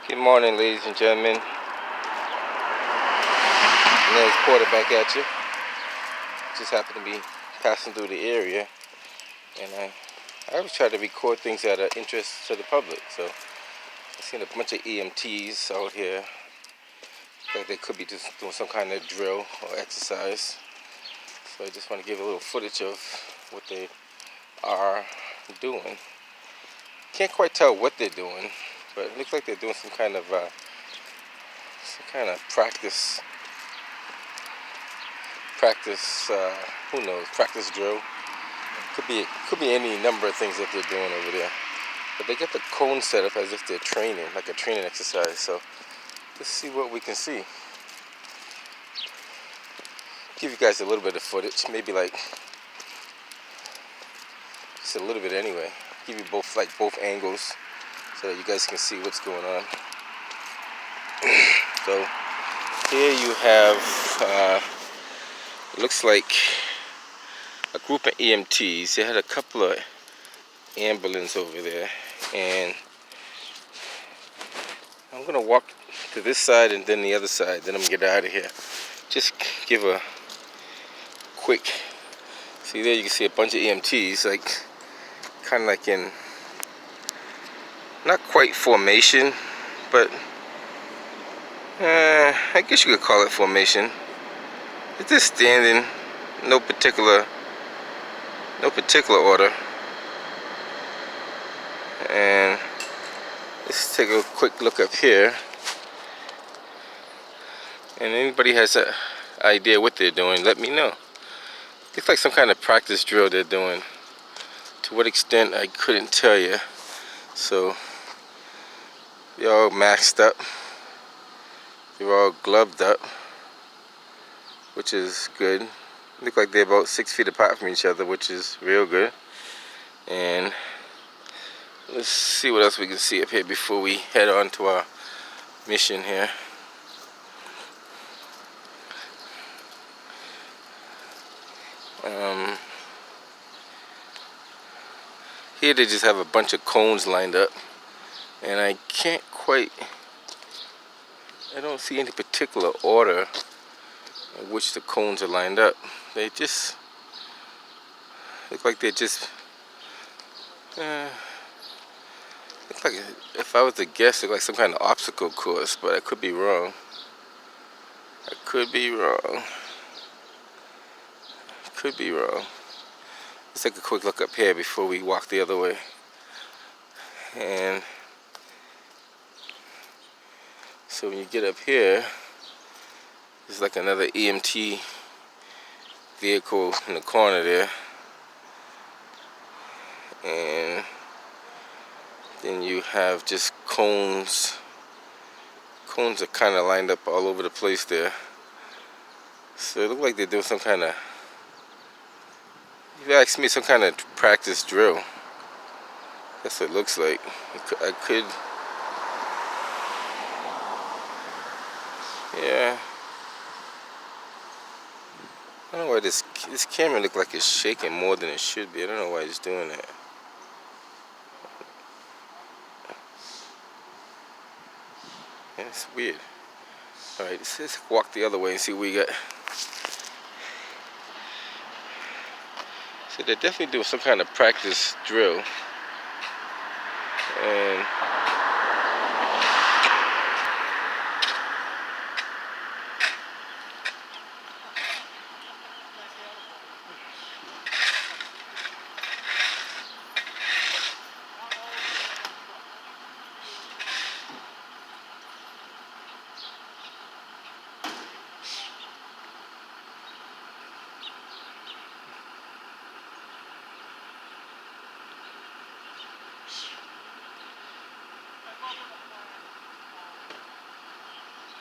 Good morning, ladies and gentlemen. There's quarterback at you. Just happened to be passing through the area, and I always try to record things that are of interest to the public. So I've seen a bunch of EMTs out here. Like they could be just doing some kind of drill or exercise. So I just want to give a little footage of what they are doing. Can't quite tell what they're doing, but it looks like they're doing some kind of practice. Who knows? Practice drill. Could be any number of things that they're doing over there. But they got the cone set up as if they're training, like a training exercise. So let's see what we can see. Give you guys a little bit of footage, maybe like just a little bit anyway. Give you both angles so that you guys can see what's going on. So here you have it looks like a group of EMTs. They had a couple of ambulances over there, and I'm gonna walk to this side and then the other side, then I'm gonna get out of here. Just give a quick, see there you can see a bunch of EMTs, like kind of like in not quite formation, but I guess you could call it formation. It's just standing, no particular order. And let's take a quick look up here. And anybody has an idea what they're doing, let me know. It's like some kind of practice drill they're doing. To what extent, I couldn't tell you. So they're all maxed up. They're all gloved up, which is good. Look like they're about 6 feet apart from each other, which is real good. And let's see what else we can see up here before we head on to our mission here. Here they just have a bunch of cones lined up, and I don't see any particular order in which the cones are lined up. They just look like they're just look like, if I was to guess, look like some kind of obstacle course, but I could be wrong. Could be wrong. Let's take a quick look up here before we walk the other way. And so when you get up here, there's like another EMT vehicle in the corner there. And then you have just cones. Cones are kind of lined up all over the place there. So it looks like they're doing some kind of, if you ask me, some kind of practice drill. That's what it looks like. I could, yeah. I don't know why this camera looks like it's shaking more than it should be. I don't know why it's doing that. Yeah, it's weird. Alright, let's walk the other way and see what we got. So they're definitely doing some kind of practice drill. And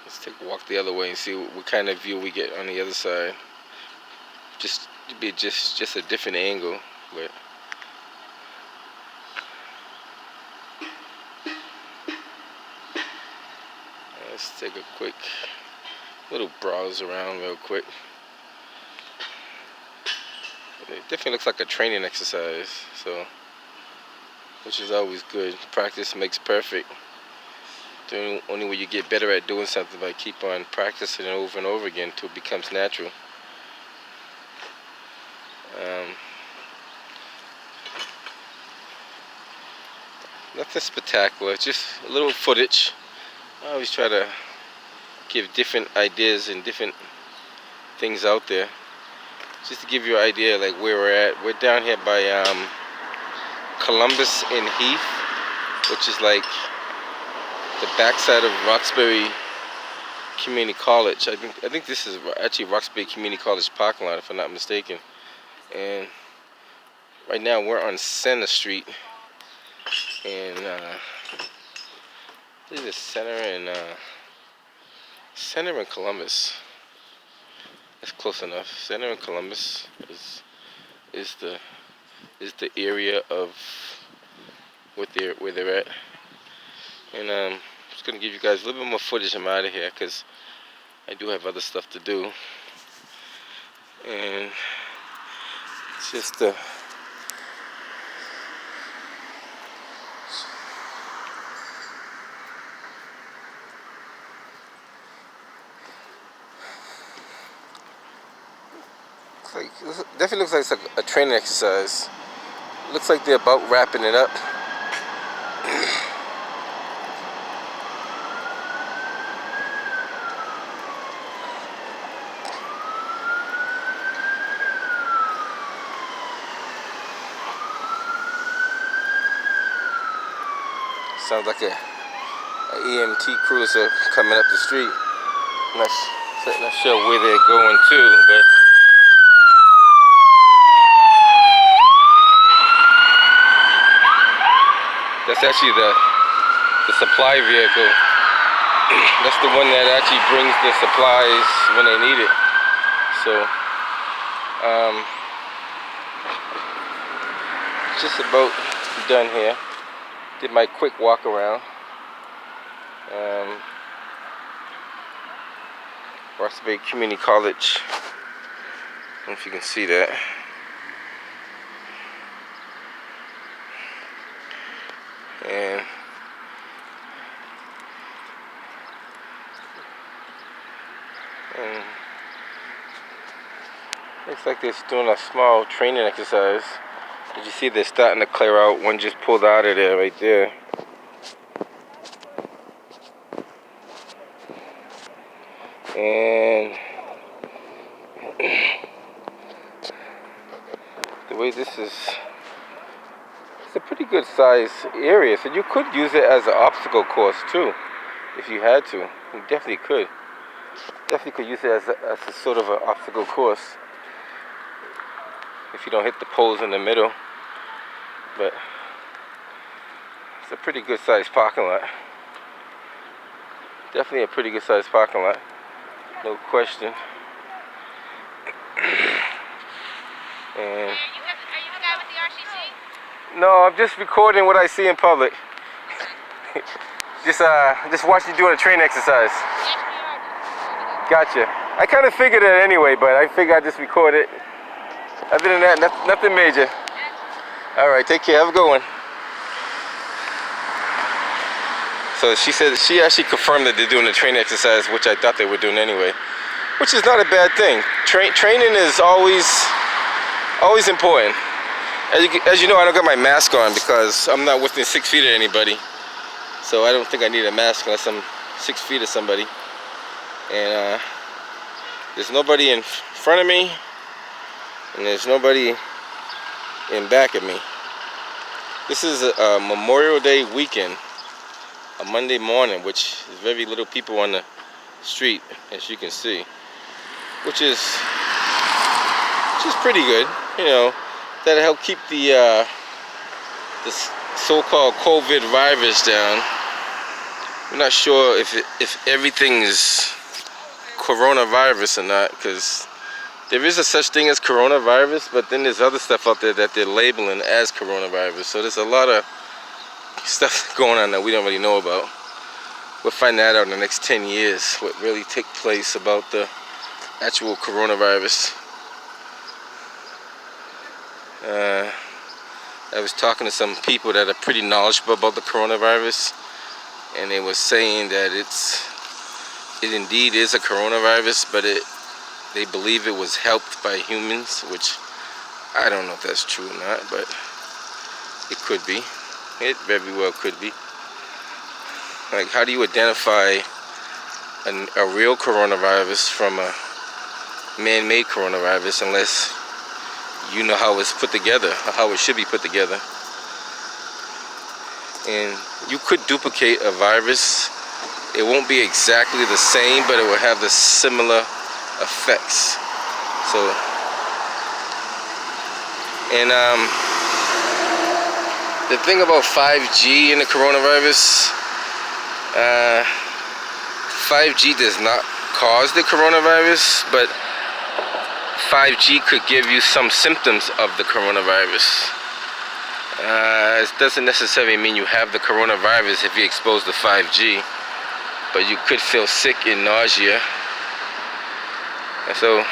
let's take a walk the other way and see what kind of view we get on the other side. Just to be just a different angle, but let's take a quick little browse around real quick. It definitely looks like a training exercise, so which is always good. Practice makes perfect. The only way you get better at doing something by keep on practicing it over and over again until it becomes natural. Nothing spectacular, just a little footage. I always try to give different ideas and different things out there, just to give you an idea like where we're at. We're down here by Columbus and Heath, which is like the backside of Roxbury Community College. I think this is actually Roxbury Community College parking lot, if I'm not mistaken. And right now we're on Center Street, and this is Center and Columbus. That's close enough. Center and Columbus is the area of where they're at. And I'm just gonna give you guys a little bit more footage. I'm out of here because I do have other stuff to do. And it's just definitely looks like it's a training exercise. Looks like they're about wrapping it up. Sounds like a EMT cruiser coming up the street. I'm not sure where they're going to, but that's actually the supply vehicle. That's the one that actually brings the supplies when they need it. So, just about done here. Did my quick walk around. Roxbury Community College. I don't know if you can see that. And looks like they're doing a small training exercise. Did you see they're starting to clear out? One just pulled out of there right there. And the way this is, it's a pretty good size area, so you could use it as an obstacle course too, if you had to. You definitely could. Definitely could use it as a sort of an obstacle course if you don't hit the poles in the middle. But it's a pretty good sized parking lot. Definitely a pretty good sized parking lot, no question. And are you the guy with the RCC? No, I'm just recording what I see in public. just watch you doing a train exercise. Yes, we are. Gotcha. I kind of figured it anyway, but I figured I'd just record it. Other than that, nothing major. All right, take care. Have a good one. So she said she actually confirmed that they're doing a training exercise, which I thought they were doing anyway, which is not a bad thing. Training is always important. As you know, I don't got my mask on because I'm not within 6 feet of anybody. So I don't think I need a mask unless I'm 6 feet of somebody. And there's nobody in front of me, and there's nobody in back of me. This is a Memorial Day weekend, a Monday morning, which is very little people on the street, as you can see, which is pretty good. You know, that'll help keep the so-called COVID virus down. I'm not sure if everything is coronavirus or not, because there is a such thing as coronavirus, but then there's other stuff out there that they're labeling as coronavirus. So there's a lot of stuff going on that we don't really know about. We'll find that out in the next 10 years, what really took place about the actual coronavirus. I was talking to some people that are pretty knowledgeable about the coronavirus, and they were saying that it indeed is a coronavirus, but they believe it was helped by humans, which I don't know if that's true or not, but it could be. It very well could be. Like, how do you identify a real coronavirus from a man-made coronavirus unless you know how it's put together, or how it should be put together? And you could duplicate a virus. It won't be exactly the same, but it will have the similar effects. So, and the thing about 5G and the coronavirus, 5G does not cause the coronavirus, but 5G could give you some symptoms of the coronavirus. It doesn't necessarily mean you have the coronavirus if you're exposed to 5G, but you could feel sick and nausea. And so,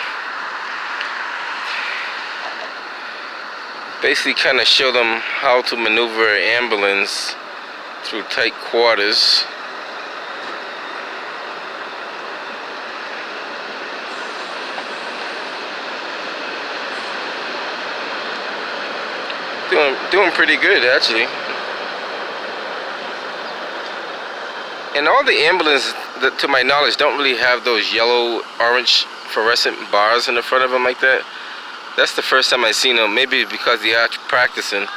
basically kind of show them how to maneuver an ambulance through tight quarters. Doing pretty good, actually. And all the ambulances, to my knowledge, don't really have those yellow, orange fluorescent bars in the front of them like that. That's the first time I've seen them. Maybe because they are practicing.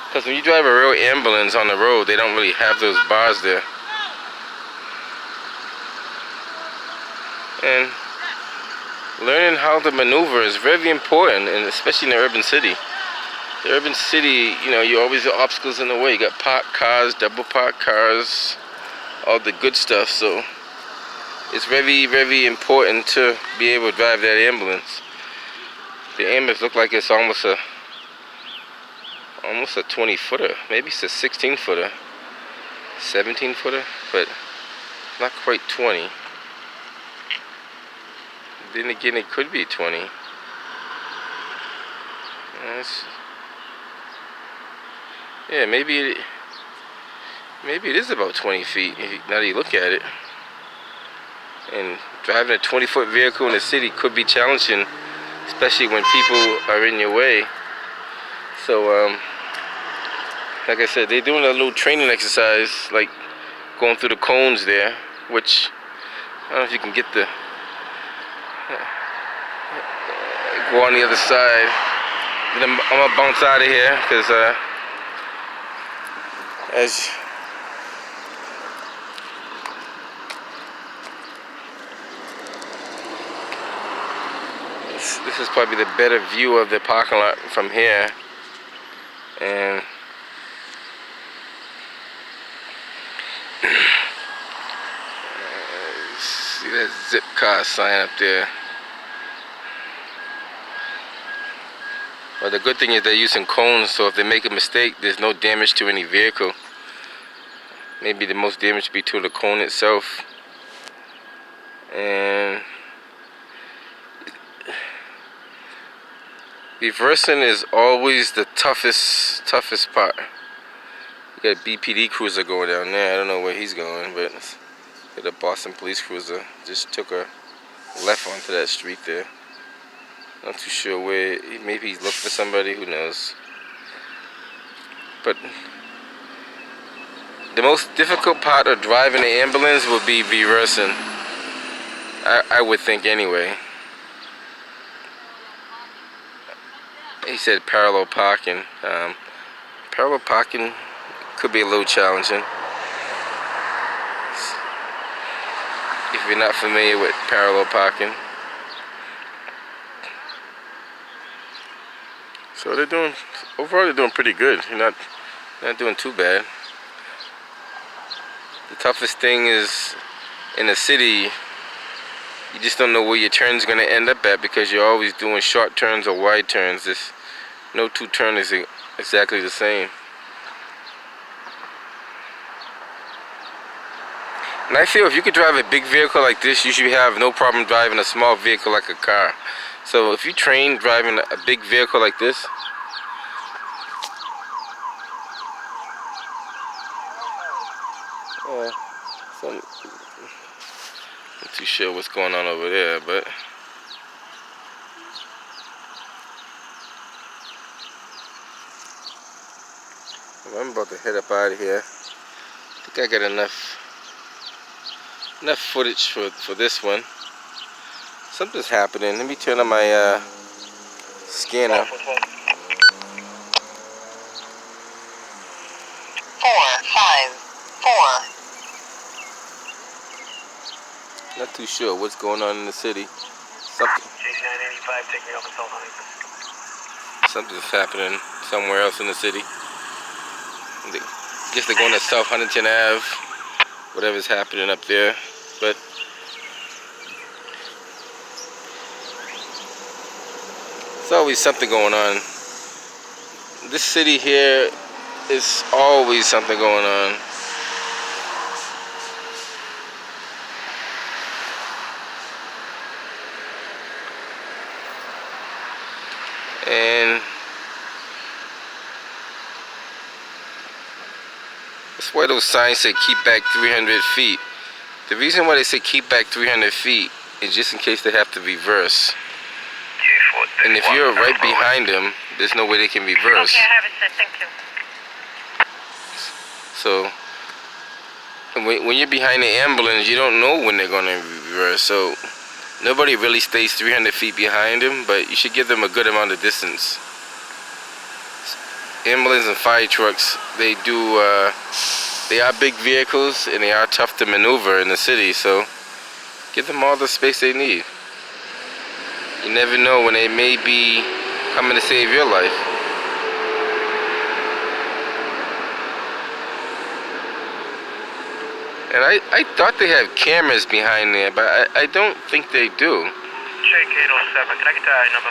Because when you drive a real ambulance on the road, they don't really have those bars there. And learning how to maneuver is very important, and especially in the urban city. The urban city, you know, you always have obstacles in the way. You got parked cars, double parked cars, all the good stuff. So it's very, very important to be able to drive that ambulance. The ambulance looks like it's almost a 20-footer. Maybe it's a 16-footer, 17-footer, but not quite 20. Then again, it could be 20. Yeah, maybe it is about 20 feet, now that you look at it. And driving a 20-foot vehicle in the city could be challenging, especially when people are in your way. So, like I said, they're doing a little training exercise, like going through the cones there, which, I don't know if you can get go on the other side. Then I'm gonna bounce out of here, because, this is probably the better view of the parking lot from here. And see that zip car sign up there. But the good thing is they're using cones, so if they make a mistake, there's no damage to any vehicle. Maybe the most damage would be to the cone itself. And reversing is always the toughest part. You got a BPD cruiser going down there. I don't know where he's going, but the Boston police cruiser just took a left onto that street there. Not too sure where. Maybe he's looking for somebody, who knows. But the most difficult part of driving an ambulance would be reversing. I would think anyway. He said parallel parking. Parallel parking could be a little challenging if you're not familiar with parallel parking. So overall they're doing pretty good. You're not doing too bad. The toughest thing is in the city, you just don't know where your turn's gonna end up at, because you're always doing short turns or wide turns. There's no two turns is exactly the same. And I feel if you could drive a big vehicle like this, you should have no problem driving a small vehicle like a car. So if you train driving a big vehicle like this, So I'm not too sure what's going on over there, but I'm about to head up out of here. I think I got enough footage for this one. Something's happening. Let me turn on my scanner. 454. Not too sure what's going on in the city. Something's happening somewhere else in the city. I guess they're going to South Huntington Ave. Whatever's happening up there, but there's always something going on. This city here is always something going on. And that's why those signs say keep back 300 feet. The reason why they say keep back 300 feet is just in case they have to reverse. And if you're right behind them, there's no way they can reverse. Okay, I have it set. Thank you. So when you're behind the ambulance, you don't know when they're going to reverse. So nobody really stays 300 feet behind them, but you should give them a good amount of distance. Ambulance and fire trucks, they are big vehicles and they are tough to maneuver in the city, so give them all the space they need. You never know when they may be coming to save your life. And I thought they had cameras behind there, but I don't think they do. Check 807. Can I get the I number?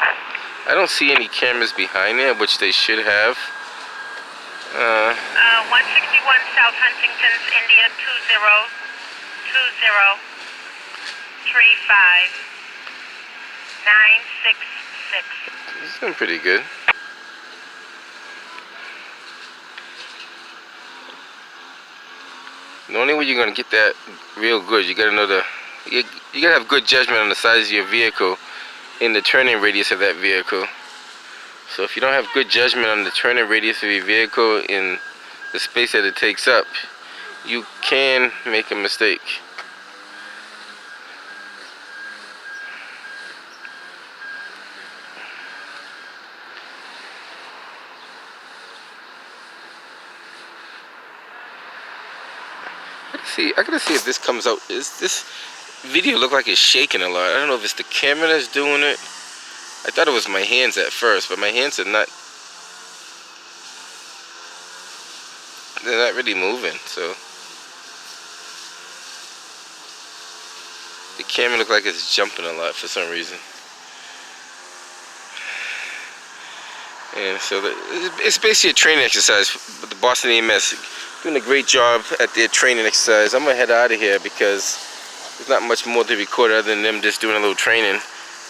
I don't see any cameras behind there, which they should have. 161 South Huntington's, India 202035966. It's been pretty good. The only way you're gonna get that real good, you gotta know you gotta have good judgment on the size of your vehicle and the turning radius of that vehicle. So if you don't have good judgment on the turning radius of your vehicle and the space that it takes up, you can make a mistake. I gotta see if this comes out. This video look like it's shaking a lot. I don't know if it's the camera that's doing it. I thought it was my hands at first, but my hands are not. They're not really moving, so the camera look like it's jumping a lot for some reason. And so it's basically a training exercise. But the Boston EMS doing a great job at their training exercise. I'm gonna head out of here because there's not much more to record other than them just doing a little training.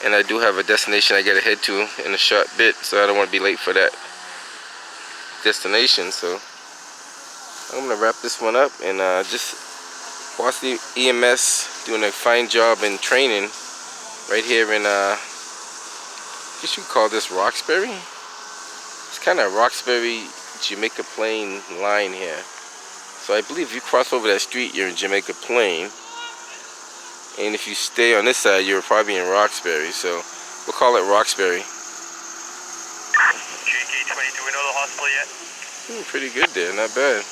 And I do have a destination I gotta head to in a short bit, so I don't want to be late for that destination. So I'm gonna wrap this one up, and just Boston EMS doing a fine job in training right here in I guess you call this Roxbury. It's kind of Roxbury Jamaica Plain line here. So I believe if you cross over that street, you're in Jamaica Plain. And if you stay on this side, you're probably in Roxbury. So we'll call it Roxbury. JK20, do we know the hospital yet? Pretty good there, not bad.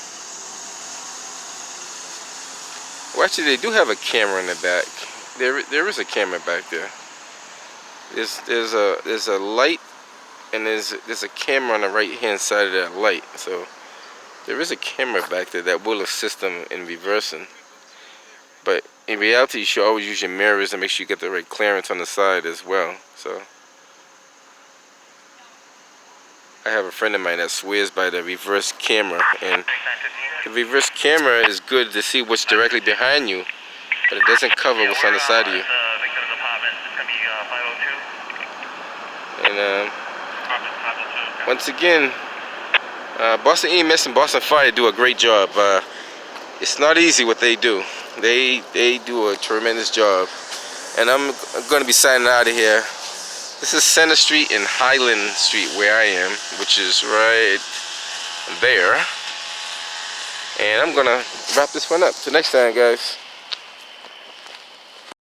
Well, actually, they do have a camera in the back. There is a camera back there. There's a light, and there's a camera on the right hand side of that light. So there is a camera back there that will assist them in reversing. But in reality, you should always use your mirrors and make sure you get the right clearance on the side as well. So I have a friend of mine that swears by the reverse camera, and the reverse camera is good to see what's directly behind you, but it doesn't cover what's on the side of you. And once again, Boston EMS and Boston Fire do a great job. It's not easy what they do. They do a tremendous job. And I'm going to be signing out of here. This is Center Street and Highland Street where I am, which is right there. And I'm going to wrap this one up. Till next time, guys.